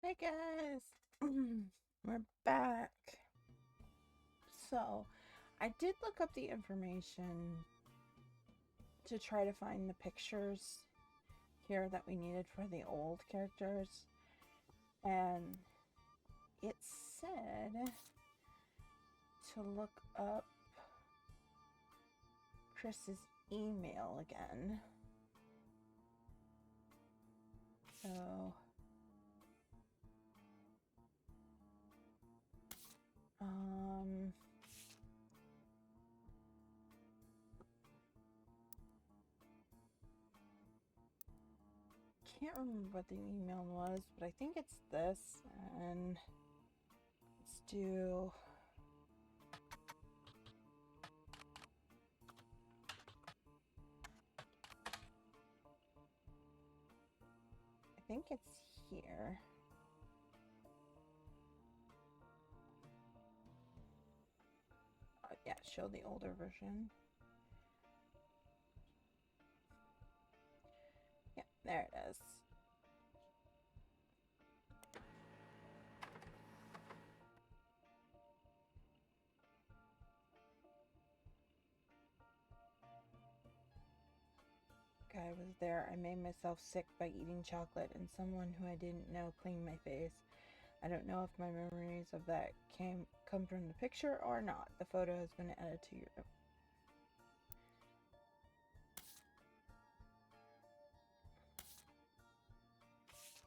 Hey guys, we're back. So, I did look up the information to try to find the pictures here that we needed for the old characters, and it said to look up Chris's email again. So, can't remember what the email was, but I think it's this, and let's do... I think it's here. Yeah, show the older version. Yeah, there it is. I was there. I made myself sick by eating chocolate, and someone who I didn't know cleaned my face. I don't know if my memories of that come from the picture or not. The photo has been added to your...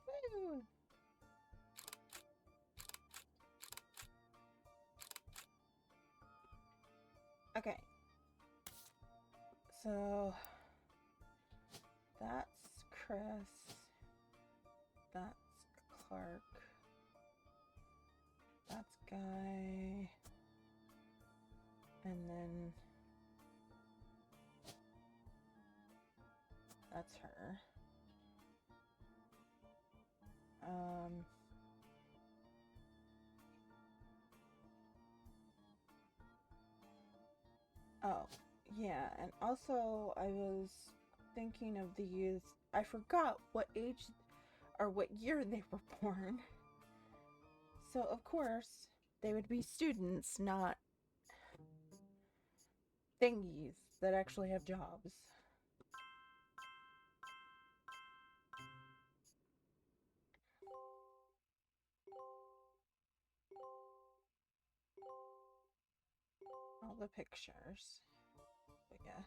Woo! Okay. So that's Chris. That's Clark. That's Guy. And then that's her. Oh, yeah, and also I was thinking of the youth. I forgot what age or what year they were born. So, of course, they would be students, not thingies that actually have jobs. All the pictures. But yeah.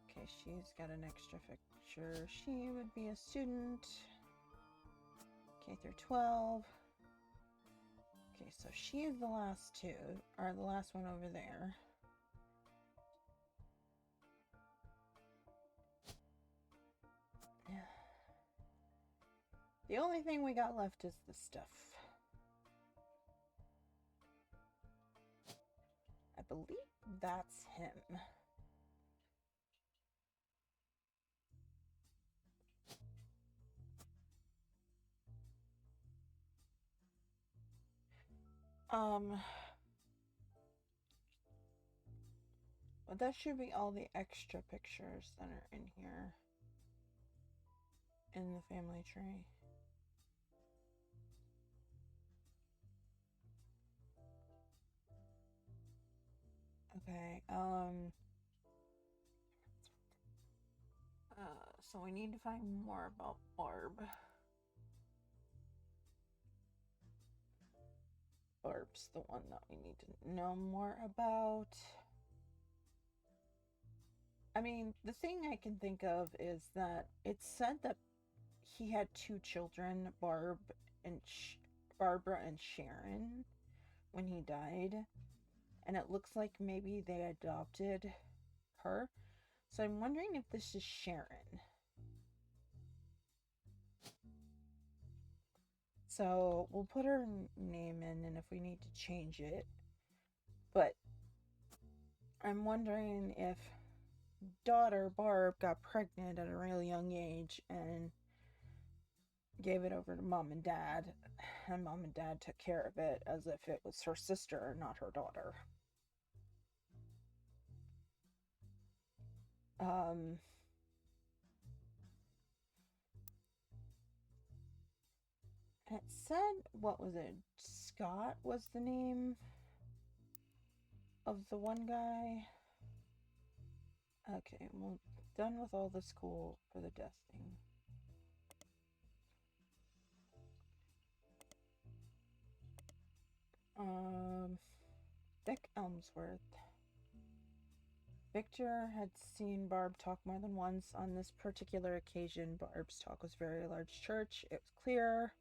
Okay, she's got an extra picture. She would be a student. K through 12. Okay, so she's the last two, or the last one over there. The only thing we got left is the stuff. I believe that's him. Well, that should be all the extra pictures that are in here in the family tree. Okay, so we need to find more about Barb. Barb's the one that we need to know more about. I mean, the thing I can think of is that it's said that he had two children, Barbara and Sharon, when he died. And it looks like maybe they adopted her. So I'm wondering if this is Sharon. So we'll put her name in, and if we need to change it. But I'm wondering if daughter Barb got pregnant at a really young age and gave it over to mom and dad, and mom and dad took care of it as if it was her sister, not her daughter. It said, what was it? Scott was the name of the one guy. Okay, well, done with all the school for the death thing. Vic Elmsworth. Victor had seen Barb talk more than once. On this particular occasion, Barb's talk was very large church. It was clear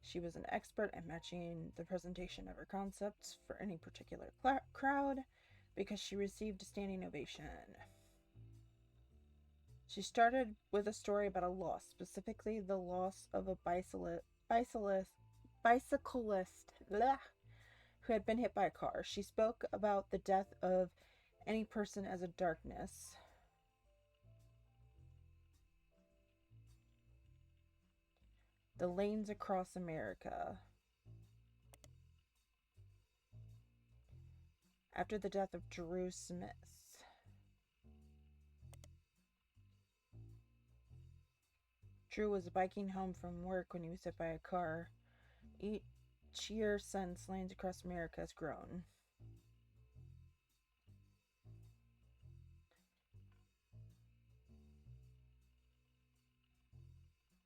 she was an expert at matching the presentation of her concepts for any particular crowd because she received a standing ovation. She started with a story about a loss, specifically the loss of a bicyclist who had been hit by a car. She spoke about the death of any person as a darkness. The lanes across America. After the death of Drew Smith. Drew was biking home from work when he was hit by a car. Each year since, lanes across America has grown.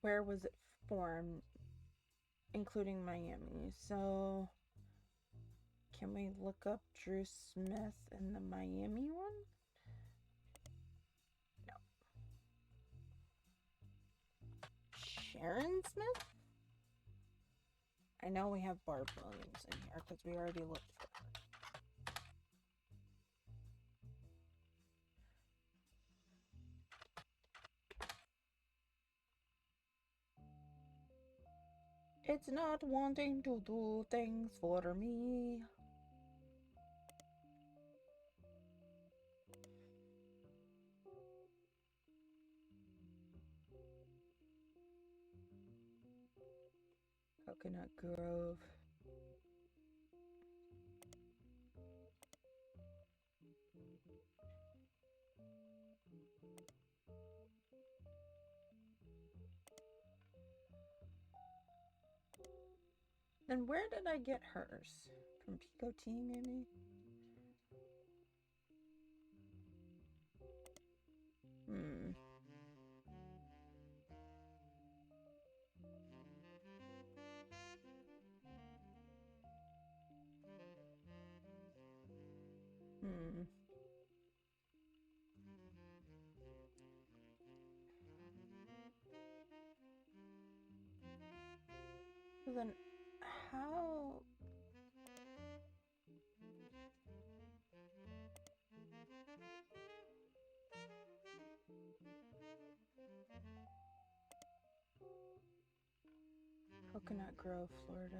Where was it formed? Including Miami. So, can we look up Drew Smith in the Miami one? No. Sharon Smith? I know we have Barb Williams in here because we already looked for her. It's not wanting to do things for me. Coconut Grove. Then where did I get hers? From Pico Tea, maybe? So then, how... Coconut Grove, Florida.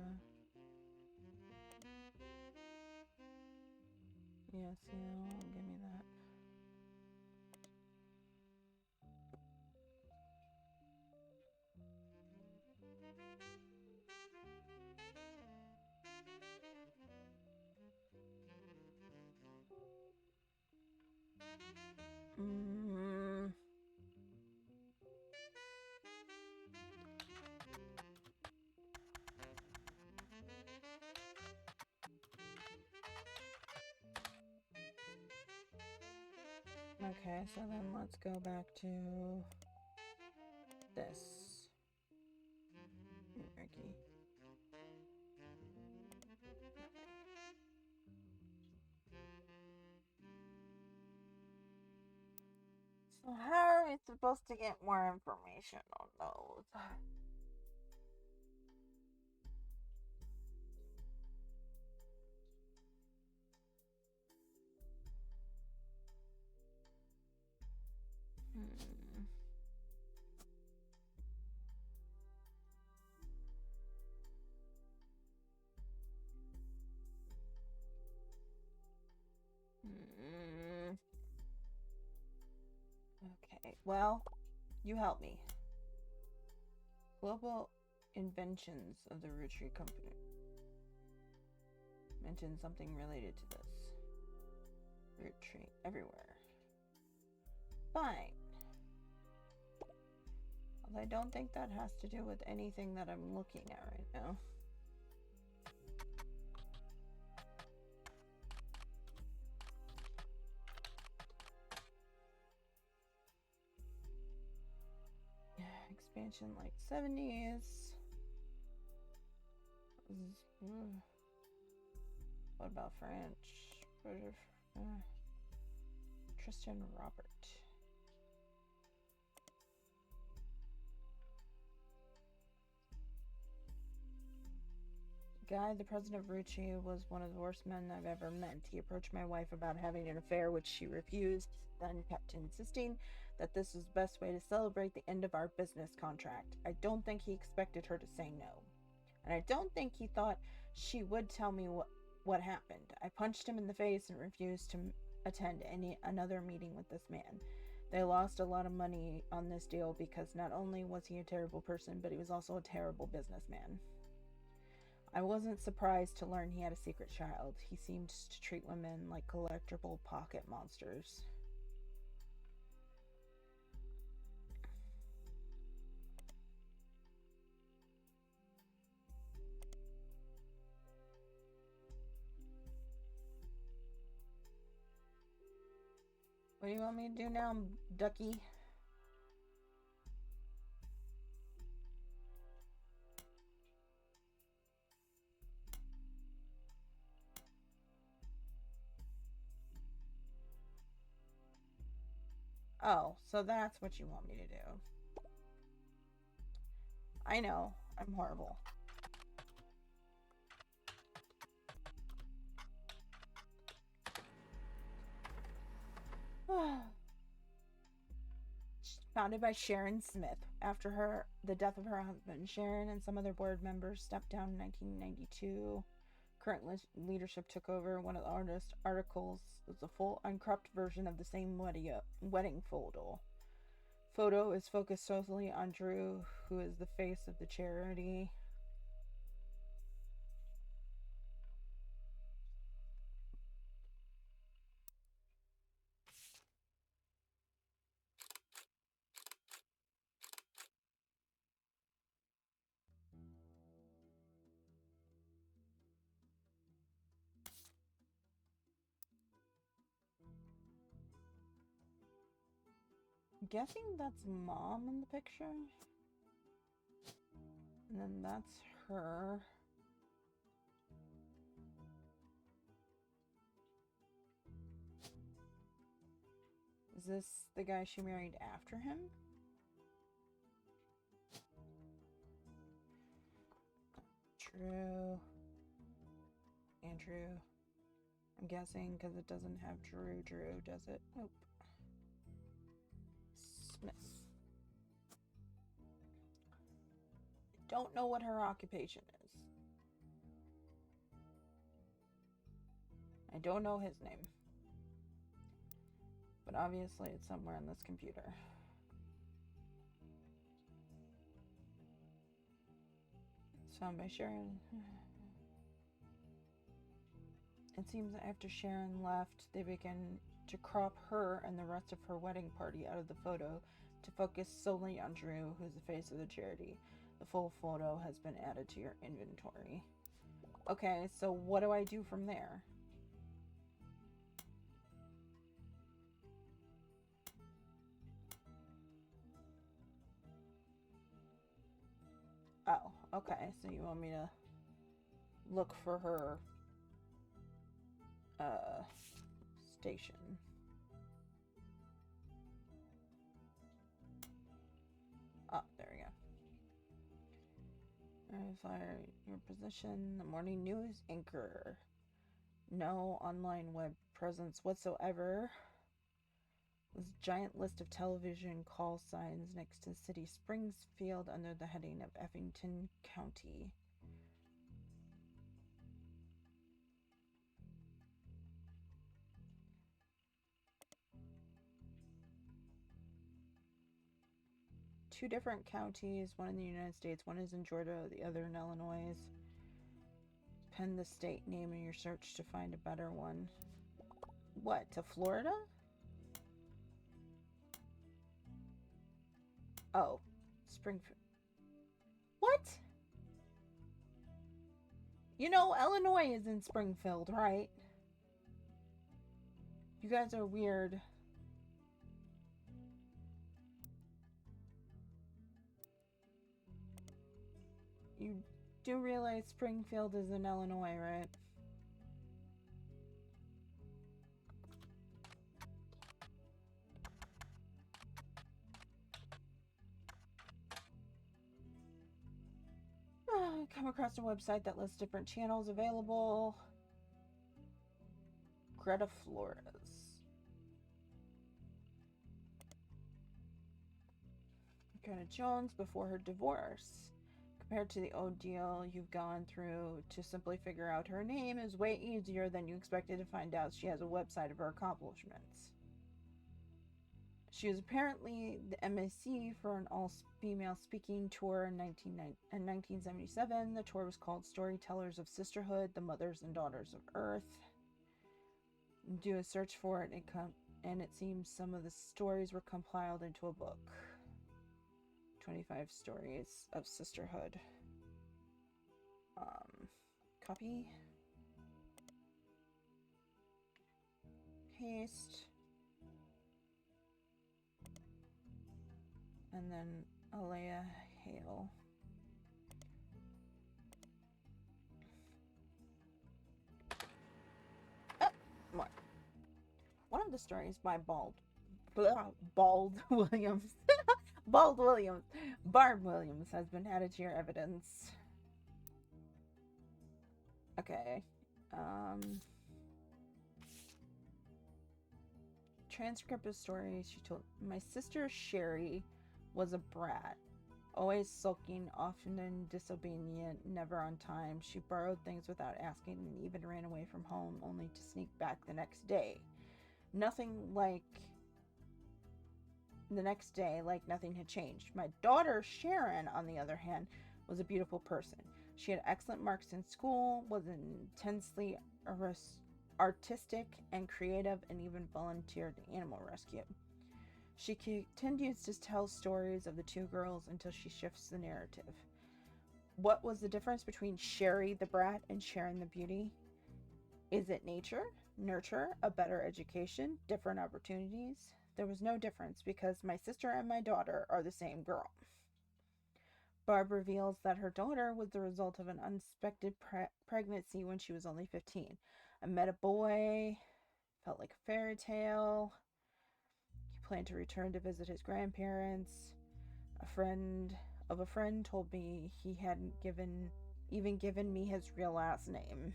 Yes, yeah, give me that. Okay, so then let's go back to this. Ricky. So how are we supposed to get more information on those? Okay, well, you help me. Global inventions of the Roottree Company. Mention something related to this. Roottree everywhere. Fine. I don't think that has to do with anything that I'm looking at right now. Expansion like 70s. What about French? Tristan Robert. Guy, the president of Roottree, was one of the worst men I've ever met. He approached my wife about having an affair, which she refused, then kept insisting that this was the best way to celebrate the end of our business contract. I don't think he expected her to say no. And I don't think he thought she would tell me what happened. I punched him in the face and refused to attend another meeting with this man. They lost a lot of money on this deal because not only was he a terrible person, but he was also a terrible businessman. I wasn't surprised to learn he had a secret child. He seemed to treat women like collectible pocket monsters. What do you want me to do now, Ducky? Oh, so that's what you want me to do. I know, I'm horrible. Founded by Sharon Smith. After the death of her husband, Sharon and some other board members stepped down in 1992. Current leadership took over. One of the articles was a full, uncorrupt version of the same wedding photo. Photo is focused solely on Drew, who is the face of the charity. I'm guessing that's Mom in the picture. And then that's her. Is this the guy she married after him? True. Andrew. I'm guessing because it doesn't have Drew, does it? Nope. Smith. Don't know what her occupation is. I don't know his name. But obviously it's somewhere in this computer. It's found by Sharon. It seems that after Sharon left, they began to crop her and the rest of her wedding party out of the photo to focus solely on Drew, who's the face of the charity. The full photo has been added to your inventory. Okay, so what do I do from there? Oh, okay, so you want me to look for her station. Oh, there we go. Verify your position. The morning news anchor. No online web presence whatsoever. This giant list of television call signs next to the city Springfield under the heading of Effingham County. Two different counties, one in the United States, one is in Georgia, the other in Illinois. Pen the state name in your search to find a better one. What, to Florida? Oh, Springfield. What? You know, Illinois is in Springfield, right? You guys are weird. You do realize Springfield is in Illinois, right? Come across a website that lists different channels available. Greta Flores. Greta Jones before her divorce. Compared to the ordeal you've gone through to simply figure out her name is way easier than you expected to find out she has a website of her accomplishments. She was apparently the MSC for an all-female speaking tour in 1977. The tour was called Storytellers of Sisterhood, the Mothers and Daughters of Earth. Do a search for it, and it seems some of the stories were compiled into a book. 25 stories of sisterhood. Copy. Paste. And then Alea Hale. Oh, more. One of the stories by Bald Williams. Bald Williams. Barb Williams has been added to your evidence. Okay. Transcript of stories she told. My sister Sherry was a brat. Always sulking, often disobedient, never on time. She borrowed things without asking and even ran away from home only to sneak back the next day. The next day, like nothing had changed. My daughter, Sharon, on the other hand, was a beautiful person. She had excellent marks in school, was intensely artistic and creative, and even volunteered in animal rescue. She continues to tell stories of the two girls until she shifts the narrative. What was the difference between Sherry the brat and Sharon the beauty? Is it nature, nurture, a better education, different opportunities? There was no difference because my sister and my daughter are the same girl. Barb reveals that her daughter was the result of an unexpected pregnancy when she was only 15. I met a boy, felt like a fairy tale. He planned to return to visit his grandparents. A friend told me he hadn't even given me his real last name.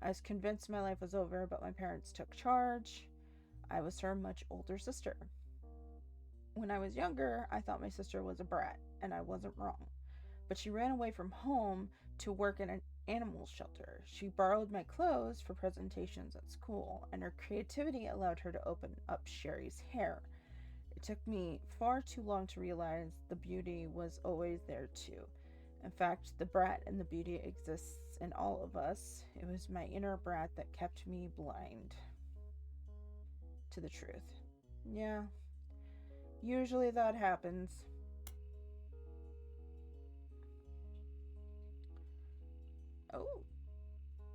I was convinced my life was over, but my parents took charge. I was her much older sister. When I was younger, I thought my sister was a brat, and I wasn't wrong. But she ran away from home to work in an animal shelter. She borrowed my clothes for presentations at school, and her creativity allowed her to open up Sherry's hair. It took me far too long to realize the beauty was always there too. In fact, the brat and the beauty exists in all of us. It was my inner brat that kept me blind to the truth. Yeah, usually that happens. Oh,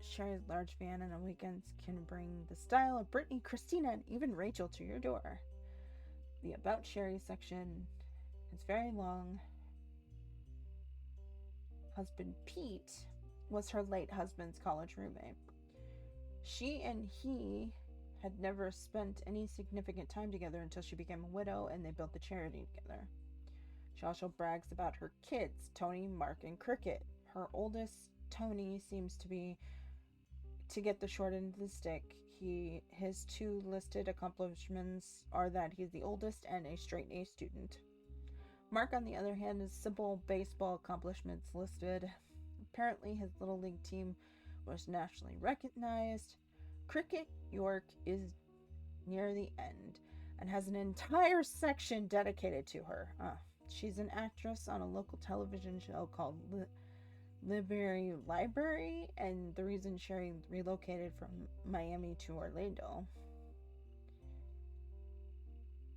Sherry's large van on weekends can bring the style of Brittany, Christina, and even Rachel to your door. The About Sherry section is very long. Husband Pete was her late husband's college roommate. She and he had never spent any significant time together until she became a widow and they built the charity together. She also brags about her kids, Tony, Mark, and Cricket. Her oldest, Tony, seems to get the short end of the stick. His two listed accomplishments are that he's the oldest and a straight A student. Mark, on the other hand, is simple baseball accomplishments listed. Apparently, his little league team was nationally recognized. Cricket York is near the end and has an entire section dedicated to her. She's an actress on a local television show called Library, and the reason Sherry relocated from Miami to Orlando.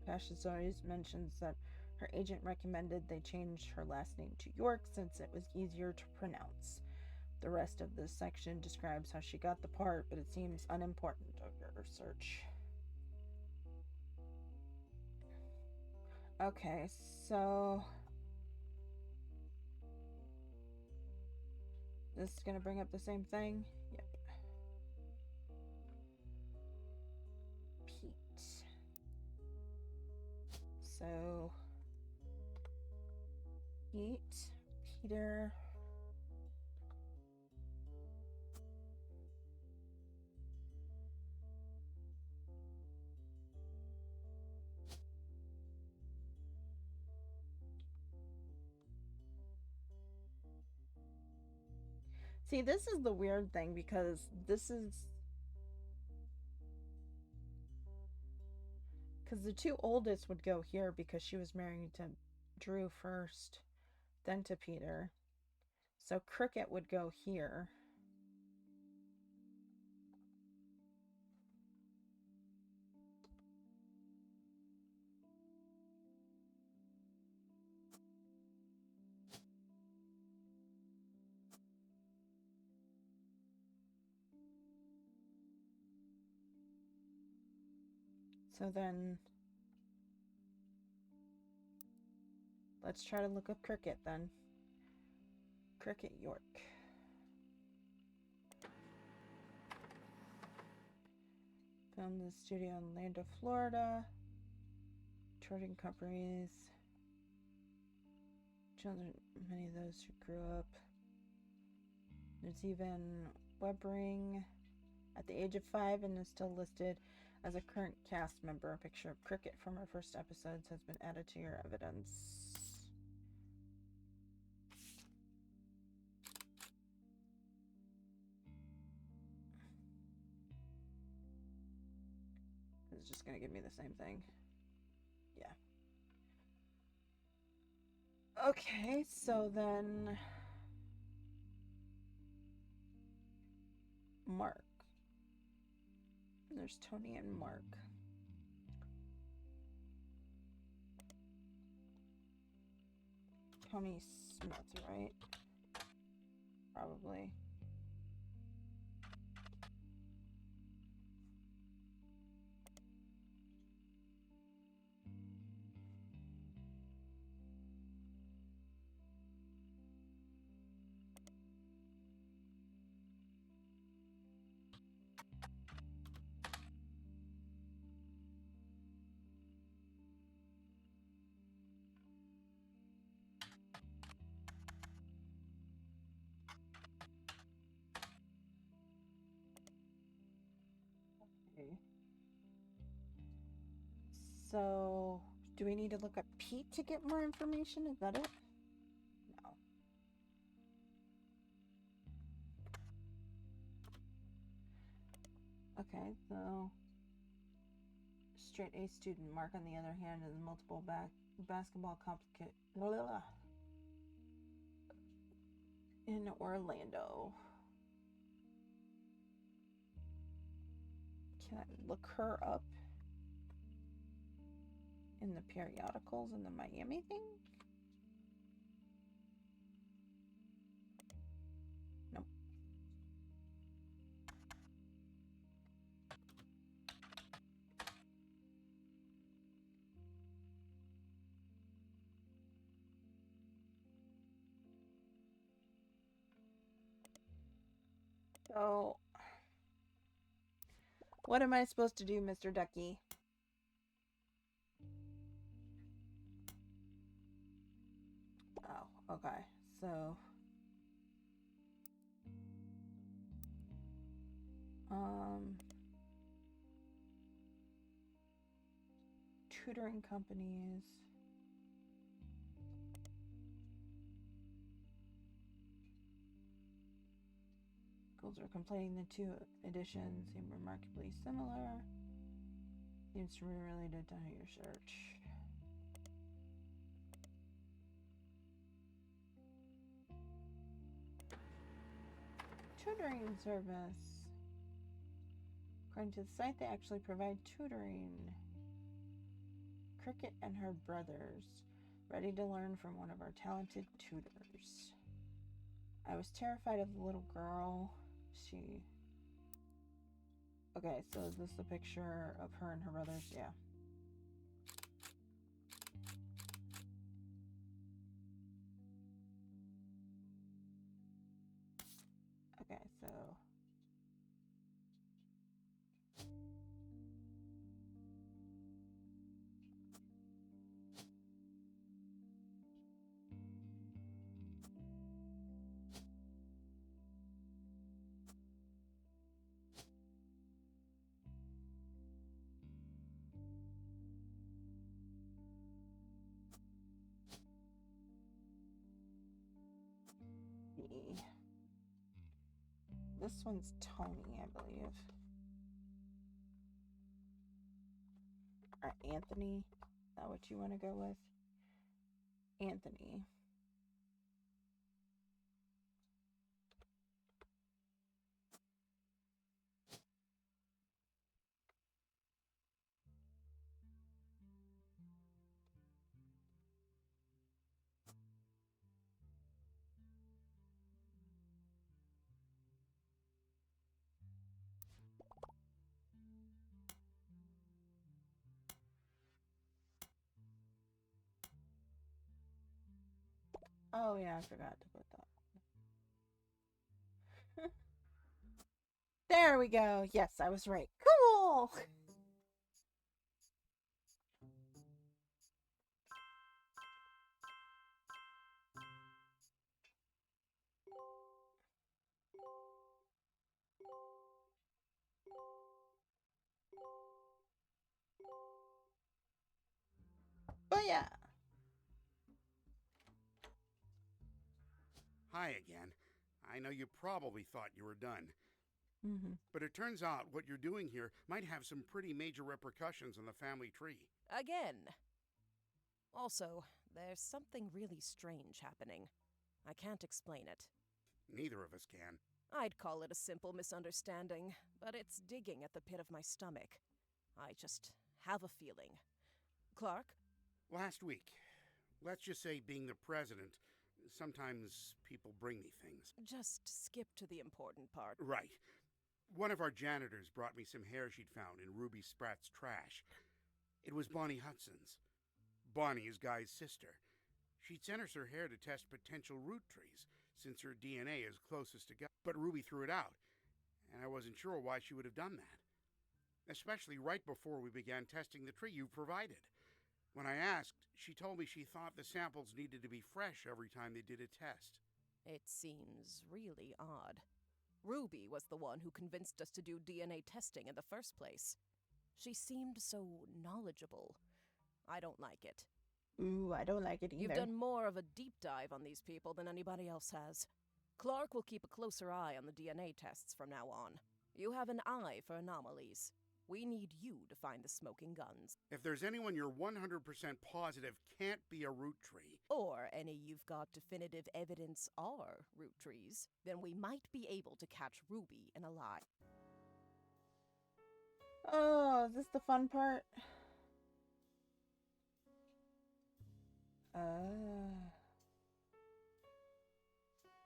Pasha Stories mentions that Her agent recommended they change her last name to York since it was easier to pronounce. The rest of this section describes how she got the part, but it seems unimportant over her search. Okay, so this is going to bring up the same thing? Yep. Pete. So, Pete, Peter. See, this is the weird thing because the two oldest would go here because she was married to Drew first, then to Peter. So Cricket would go here. So then, let's try to look up Cricket then. Cricket York. Filmed in the studio in Orlando, Florida. Touring companies. Children, many of those who grew up. There's even Webring at the age of 5 and is still listed as a current cast member. A picture of Cricket from our first episodes has been added to your evidence. It's just going to give me the same thing. Yeah. Okay, so then Mark. There's Tony and Mark. Tony Smith, right? Probably. So, do we need to look up Pete to get more information? Is that it? No. Okay, so straight A student. Mark, on the other hand, is multiple basketball in Orlando. Can I look her up in the periodicals in the Miami thing? Nope. So, what am I supposed to do, Mr. Ducky? Oh, okay. So, tutoring companies. Schools are complaining the two editions seem remarkably similar. Seems to be related to your search. Tutoring service. According to the site, they actually provide tutoring. Cricket and her brothers. ready to learn from one of our talented tutors. I was terrified of the little girl. She... Okay, so is this the picture of her and her brothers? Yeah. Okay, so... This one's Tony, I believe. Or Anthony. Is that what you want to go with? Anthony. Oh yeah, I forgot to put that. There we go. Yes, I was right. Cool! But yeah. Hi again. I know you probably thought you were done. But it turns out what you're doing here might have some pretty major repercussions on the family tree. Again. Also, there's something really strange happening. I can't explain it. Neither of us can. I'd call it a simple misunderstanding, but it's digging at the pit of my stomach. I just have a feeling. Clark? Last week, let's just say being the president, sometimes people bring me things. Just skip to the important part. Right. One of our janitors brought me some hair she'd found in Ruby Spratt's trash. It was Bonnie Hudson's. Bonnie is Guy's sister. She'd sent us her hair to test potential root trees, since her DNA is closest to Guy. But Ruby threw it out, and I wasn't sure why she would have done that. Especially right before we began testing the tree you provided. When I asked, she told me she thought the samples needed to be fresh every time they did a test. It seems really odd. Ruby was the one who convinced us to do DNA testing in the first place. She seemed so knowledgeable. I don't like it. Ooh, I don't like it either. You've done more of a deep dive on these people than anybody else has. Clark will keep a closer eye on the DNA tests from now on. You have an eye for anomalies. We need you to find the smoking guns. If there's anyone you're 100% positive can't be a root tree, or any you've got definitive evidence are root trees, then we might be able to catch Ruby in a lie. Oh, is this the fun part?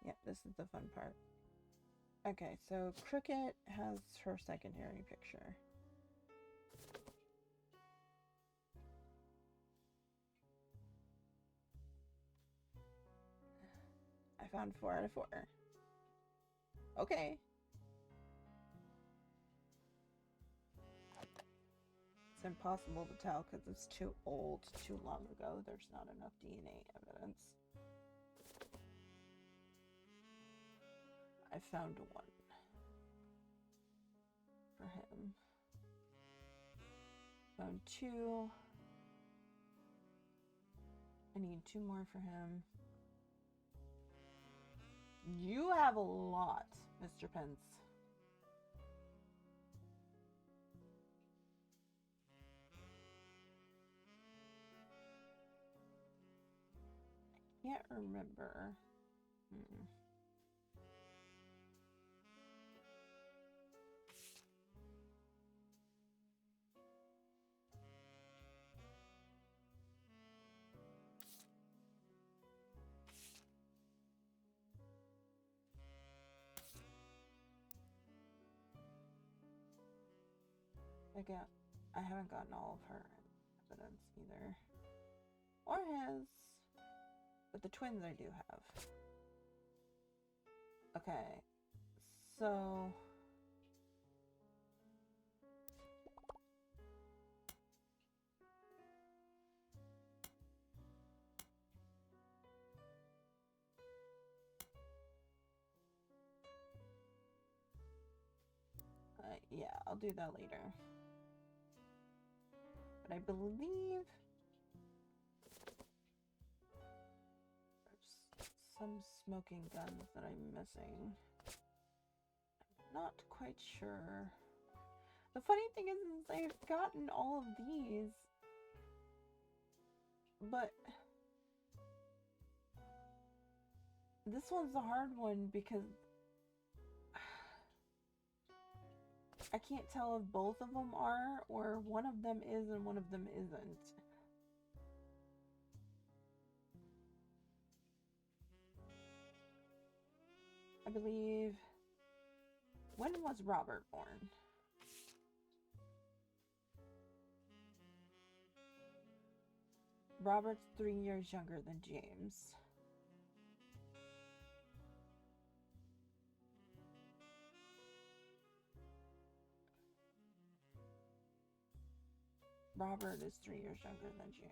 Yep, this is the fun part. Okay, so Cricket has her secondary picture. I found 4 out of 4. Okay. It's impossible to tell because it's too old, too long ago. There's not enough DNA evidence. I found 1 for him. Found 2. I need 2 more for him. You have a lot, Mr. Pence. I can't remember. I haven't gotten all of her evidence either. Or his. But the twins I do have. Okay. So... yeah, I'll do that later. But I believe there's some smoking guns that I'm missing. I'm not quite sure. The funny thing is I've gotten all of these, but this one's a hard one because I can't tell if both of them are, or one of them is and one of them isn't. I believe... When was Robert born? Robert's 3 years younger than James. Robert is 3 years younger than James.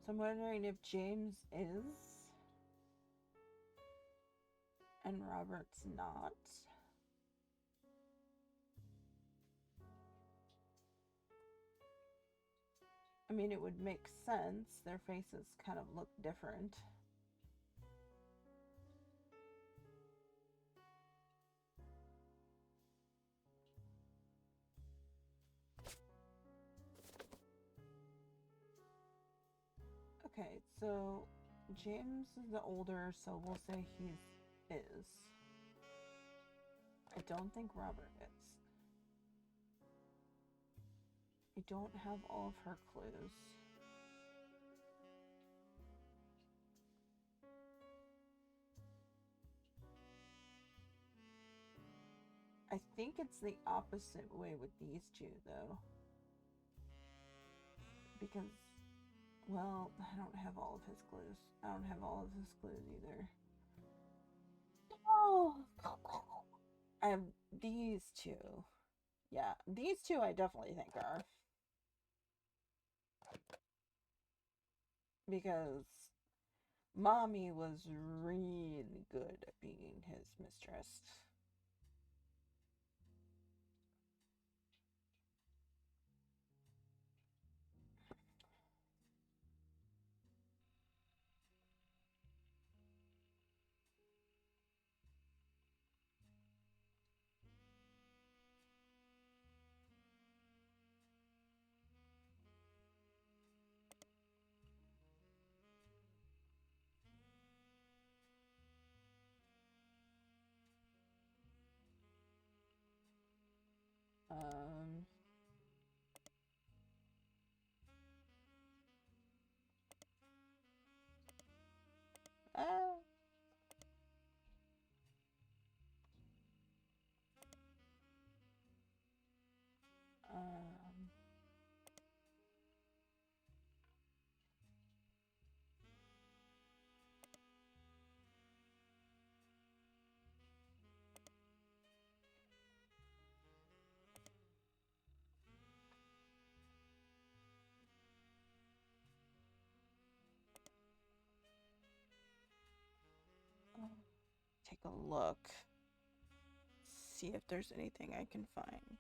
So I'm wondering if James is and Robert's not. I mean, it would make sense. Their faces kind of look different. Okay, so James is the older, so we'll say he is. I don't think Robert is. I don't have all of her clues. I think it's the opposite way with these two, though. Because, well, I don't have all of his clues. I don't have all of his clues either. Oh! I have these two. Yeah, these two I definitely think are. Because Mommy was really good at being his mistress. Um... Uh... Um... Take a look. See if there's anything I can find.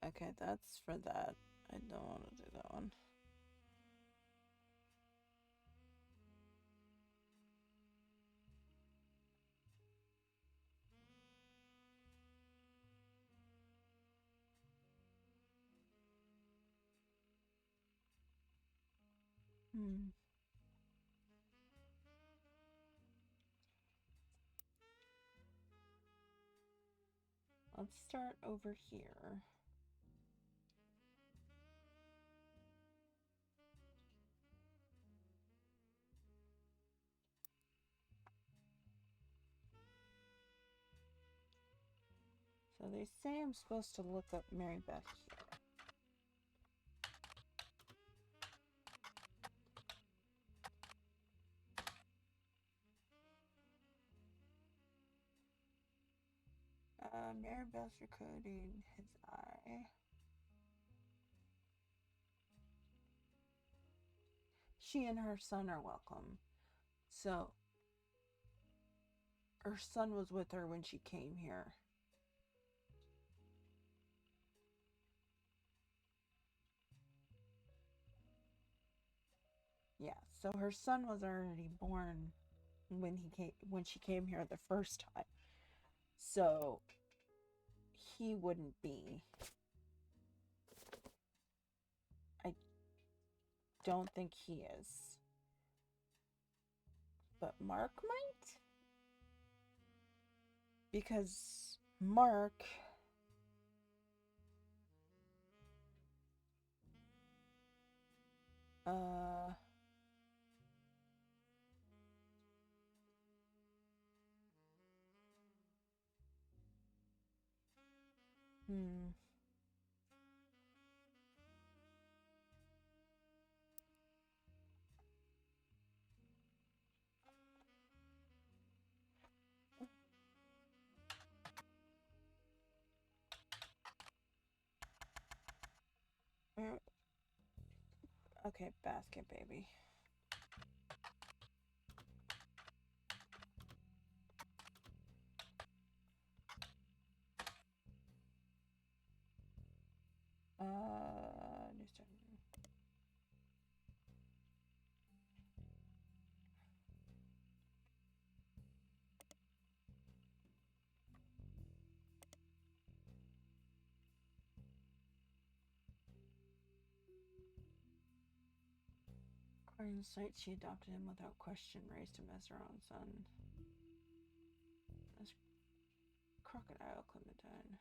Okay, that's for that. I don't want to do that one. Let's start over here. So they say I'm supposed to look up Mary Beth here. Mary Beth's recording his eye. She and her son are welcome. So, her son was with her when she came here. Yeah, so her son was already born when she came here the first time. So, he wouldn't be. I don't think he is. But Mark might? Because Mark... Okay, basket baby. According to sight, she adopted him without question, raised him as her own son. This crocodile Clementine.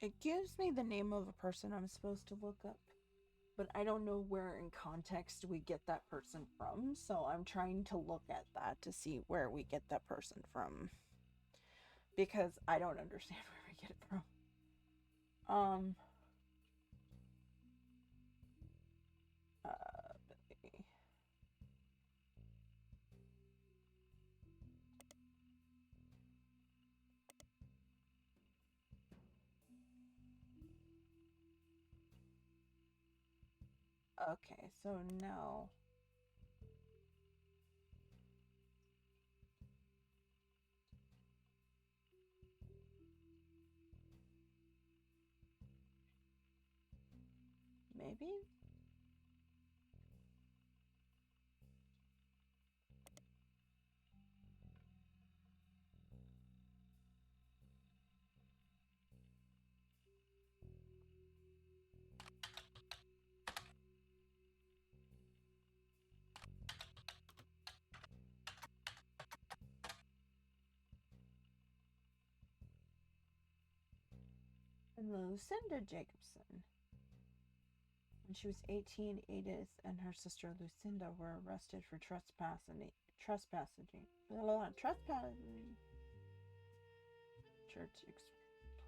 It gives me the name of a person I'm supposed to look up, but I don't know where in context we get that person from, so I'm trying to look at that to see where we get that person from. Because I don't understand where we get it from. Okay, so no. Maybe? Lucinda Jacobson. When she was 18, Edith and her sister Lucinda were arrested for trespassing. Church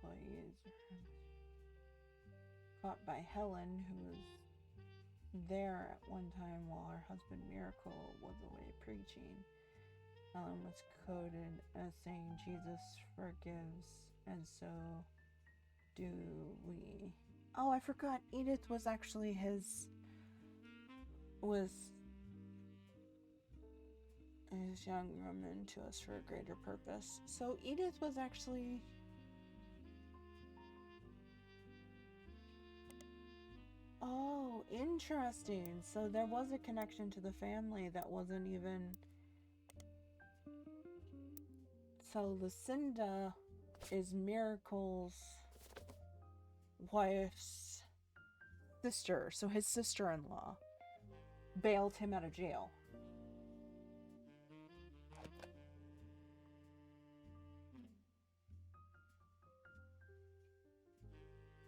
employees caught by Helen, who was there at one time while her husband Miracle was away preaching. Helen was quoted as saying, "Jesus forgives, and so do we." Oh, I forgot. Edith was actually his young woman to us for a greater purpose. So Edith was actually... Oh, interesting. So there was a connection to the family that wasn't even... So Lucinda is Miracle's wife's sister, so his sister-in-law, bailed him out of jail.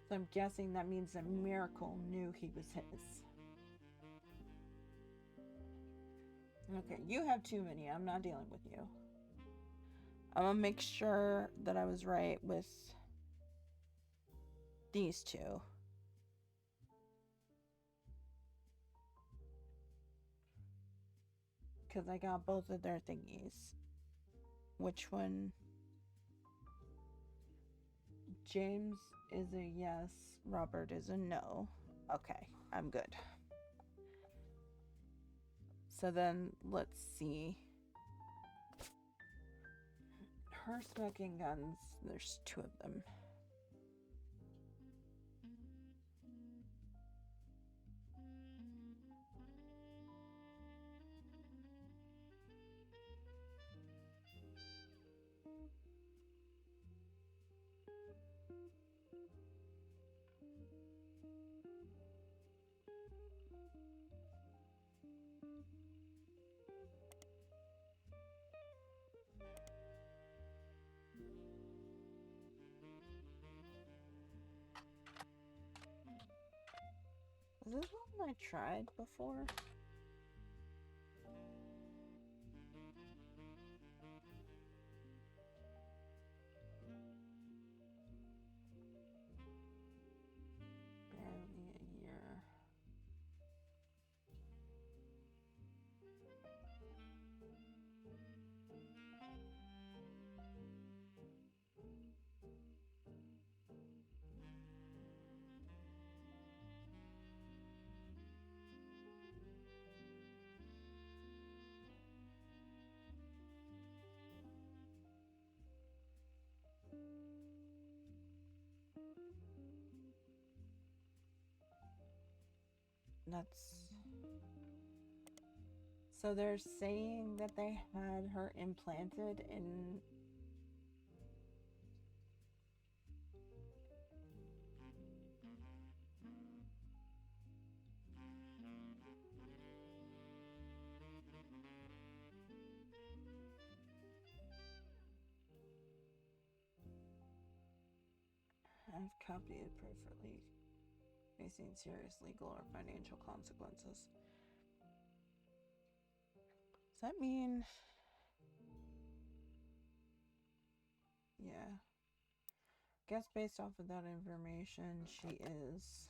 So I'm guessing that means that Miracle knew he was his. Okay, you have too many. I'm not dealing with you. I'm gonna make sure that I was right with these two. Because I got both of their thingies. Which one? James is a yes. Robert is a no. Okay, I'm good. So then, let's see. Her smoking guns, there's 2 of them. Is this one I tried before? Barely a year. That's... So they're saying that they had her implanted in... I've copied proof for facing serious legal or financial consequences. Does that mean... Yeah. Guess based off of that information, she is...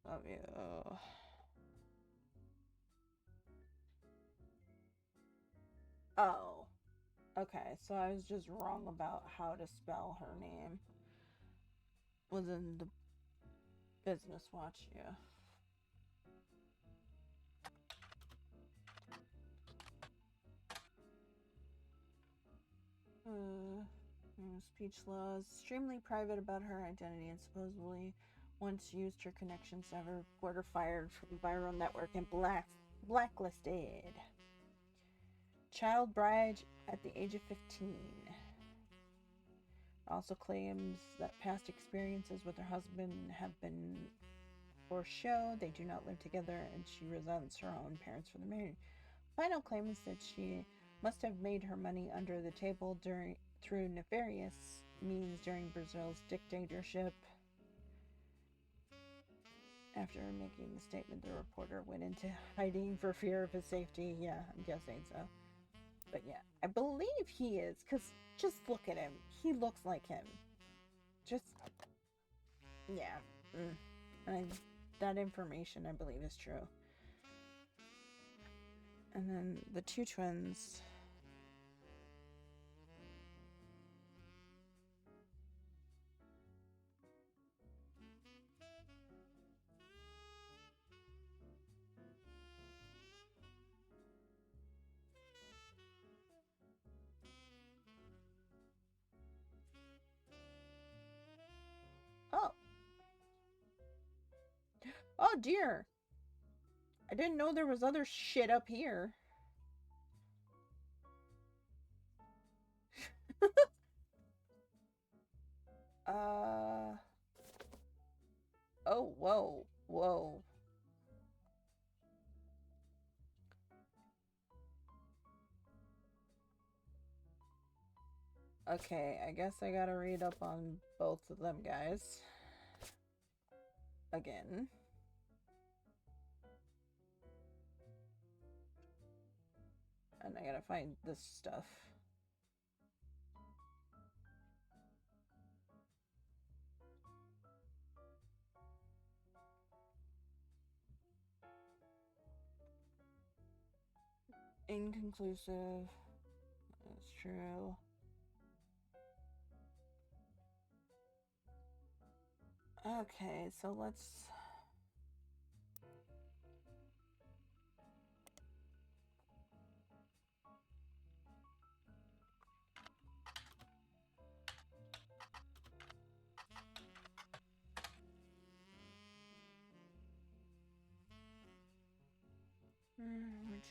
Love you. Oh. Okay, so I was just wrong about how to spell her name. Was in the business watch, yeah. Speech laws. Extremely private about her identity and supposedly once used her connections to have her reporter fired from viral network and blacklisted. Child bride at the age of 15. Also claims that past experiences with her husband have been for show. They do not live together and she resents her own parents for the marriage. Final claim is that she must have made her money under the table through nefarious means during Brazil's dictatorship. After making the statement, the reporter went into hiding for fear of his safety. Yeah, I'm guessing so. But yeah, I believe he is, because just look at him. He looks like him. Just, yeah. That information, I believe, is true. And then the 2 twins. Oh. Oh dear. I didn't know there was other shit up here. Oh, whoa, whoa. Okay, I guess I gotta read up on both of them guys. Again. And I gotta find this stuff. Inconclusive. That's true. Okay, so let's...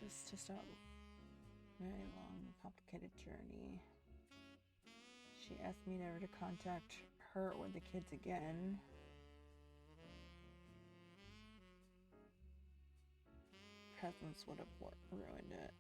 just to start a very long, complicated journey. She asked me never to contact her or the kids again. Presence would have ruined it.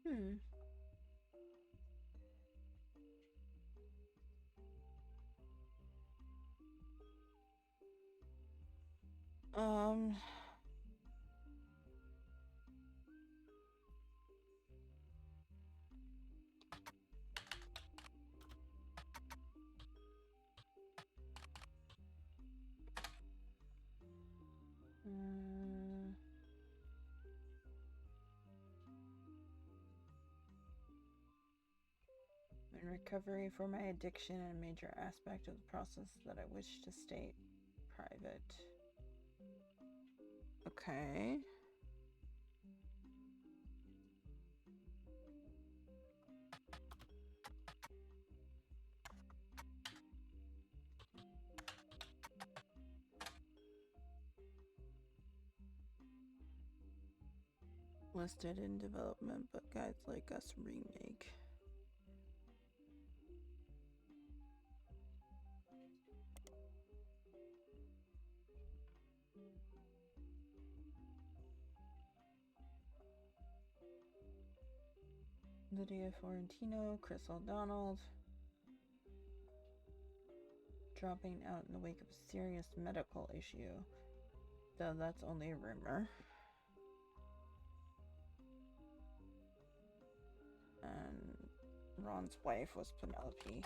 Hmm. Um... In recovery for my addiction and a major aspect of the process that I wish to state private. Okay. Listed in development, but Guys Like Us remake. Lydia Florentino, Chris O'Donnell. Dropping out in the wake of a serious medical issue. Though that's only a rumor. And Ron's wife was Penelope.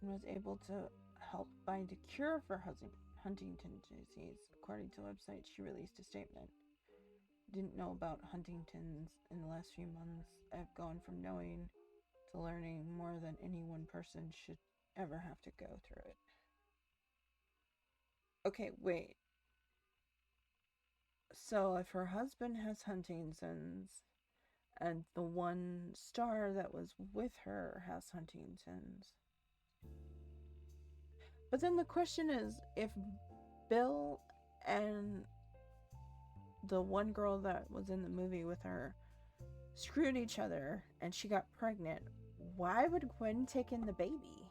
And was able to help find a cure for Huntington's disease. According to the website, she released a statement. Didn't know about Huntington's in the last few months. I've gone from knowing to learning more than any one person should ever have to go through it. Okay, wait. So if her husband has Huntington's and the one star that was with her has Huntington's. But then the question is, if Bill and the one girl that was in the movie with her screwed each other and she got pregnant, why would Gwen take in the baby?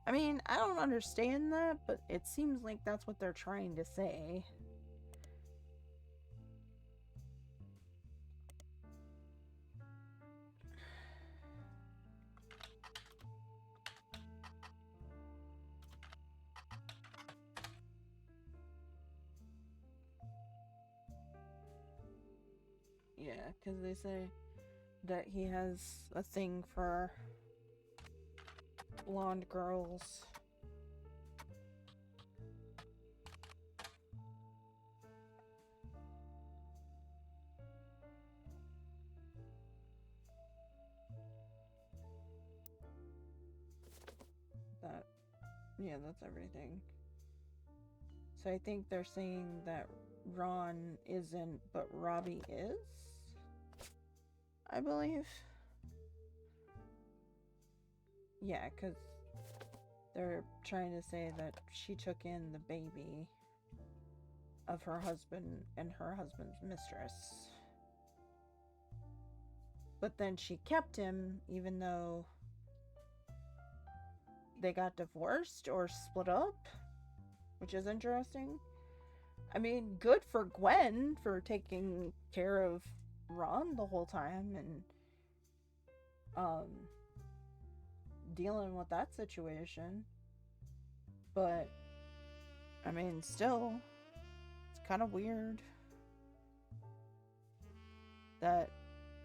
I mean, I don't understand that, but it seems like that's what they're trying to say. Yeah, because they say that he has a thing for blonde girls. That, yeah, that's everything. So I think they're saying that Ron isn't, but Robbie is, I believe. Yeah, because they're trying to say that she took in the baby of her husband and her husband's mistress. But then she kept him even though they got divorced or split up, which is interesting. I mean, good for Gwen for taking care of Ron the whole time and dealing with that situation. But I mean, still, it's kind of weird that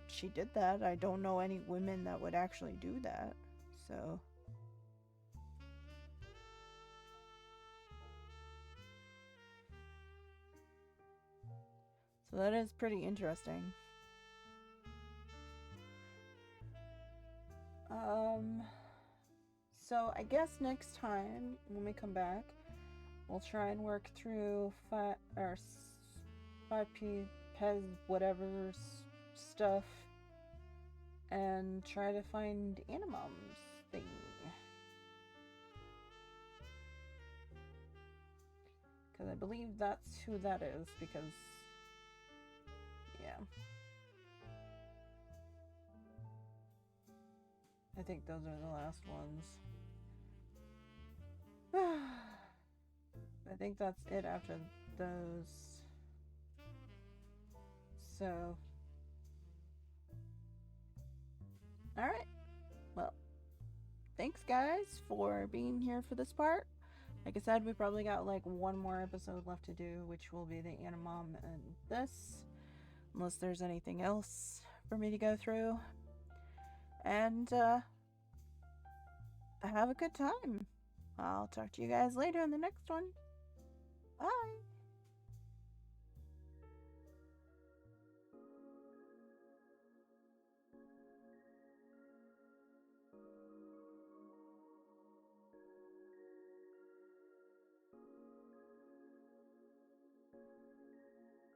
she did that. I don't know any women that would actually do that. So that is pretty interesting. So I guess next time when we come back, we'll try and work through 5P Pez whatever stuff and try to find Animum's thing. Because I believe that's who that is, because yeah. I think those are the last ones. I think that's it after those. So, alright. Well, thanks guys for being here for this part. Like I said, we probably got like one more episode left to do, which will be the Animum and this. Unless there's anything else for me to go through. And, have a good time. I'll talk to you guys later in the next one. Bye.